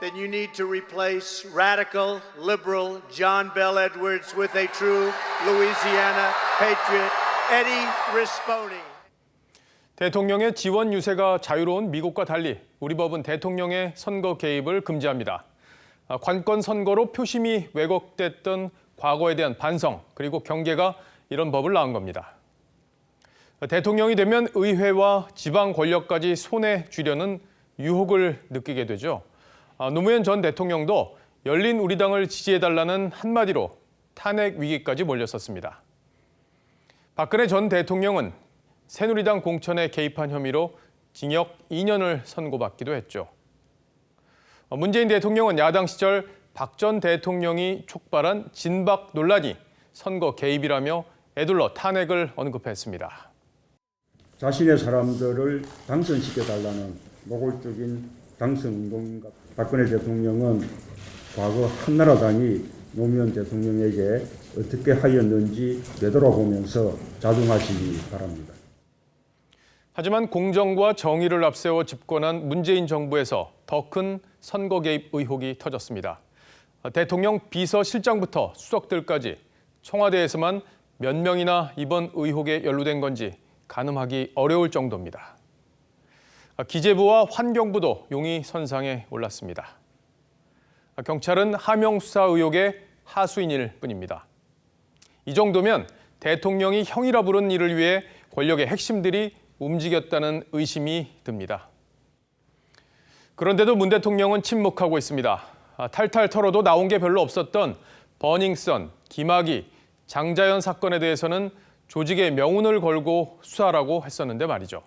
Then you need to replace radical, liberal John Bel Edwards with a true Louisiana patriot, Eddie Rispone. 대통령의 지원 유세가 자유로운 미국과 달리 우리 법은 대통령의 선거 개입을 금지합니다. 관권 선거로 표심이 왜곡됐던 과거에 대한 반성 그리고 경계가 이런 법을 낳은 겁니다. 대통령이 되면 의회와 지방 권력까지 손에 쥐려는 유혹을 느끼게 되죠. 노무현 전 대통령도 열린 우리당을 지지해달라는 한마디로 탄핵 위기까지 몰렸었습니다. 박근혜 전 대통령은 새누리당 공천에 개입한 혐의로 징역 2년을 선고받기도 했죠. 문재인 대통령은 야당 시절 박 전 대통령이 촉발한 진박 논란이 선거 개입이라며 에둘러 탄핵을 언급했습니다. 자신의 사람들을 당선시켜달라는 노골적인 당선운동인가. 박근혜 대통령은 과거 한나라당이 노무현 대통령에게 어떻게 하였는지 되돌아보면서 자중하시기 바랍니다. 하지만 공정과 정의를 앞세워 집권한 문재인 정부에서 더 큰 선거 개입 의혹이 터졌습니다. 대통령 비서실장부터 수석들까지 청와대에서만 몇 명이나 이번 의혹에 연루된 건지 가늠하기 어려울 정도입니다. 기재부와 환경부도 용의 선상에 올랐습니다. 경찰은 하명 수사 의혹의 하수인일 뿐입니다. 이 정도면 대통령이 형이라 부른 일을 위해 권력의 핵심들이 움직였다는 의심이 듭니다. 그런데도 문 대통령은 침묵하고 있습니다. 탈탈 털어도 나온 게 별로 없었던 버닝썬, 김학의, 장자연 사건에 대해서는 조직의 명운을 걸고 수사라고 했었는데 말이죠.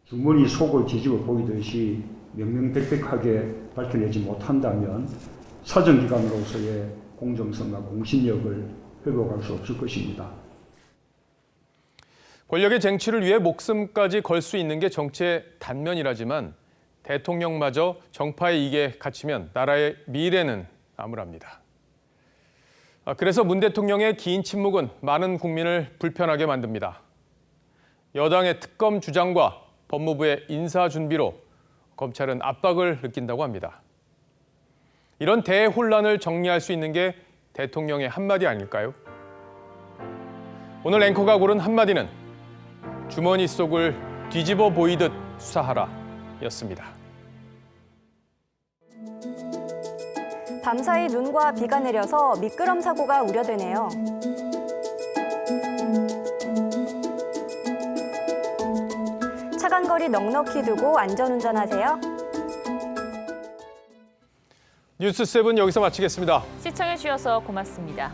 주머니 속을 뒤집어 보이듯이 명명백백하게 밝혀내지 못한다면 사정기관으로서의 공정성과 공신력을 회복할 수 없을 것입니다. 권력의 쟁취를 위해 목숨까지 걸 수 있는 게 정치의 단면이라지만 대통령마저 정파의 이익에 갇히면 나라의 미래는 암울합니다. 그래서 문 대통령의 긴 침묵은 많은 국민을 불편하게 만듭니다. 여당의 특검 주장과 법무부의 인사 준비로 검찰은 압박을 느낀다고 합니다. 이런 대혼란을 정리할 수 있는 게 대통령의 한마디 아닐까요? 오늘 앵커가 고른 한마디는 주머니 속을 뒤집어 보이듯 수사하라 였습니다. 밤사이 눈과 비가 내려서 미끄럼 사고가 우려되네요. 차간 거리 넉넉히 두고 안전운전하세요. 뉴스7 여기서 마치겠습니다. 시청해 주셔서 고맙습니다.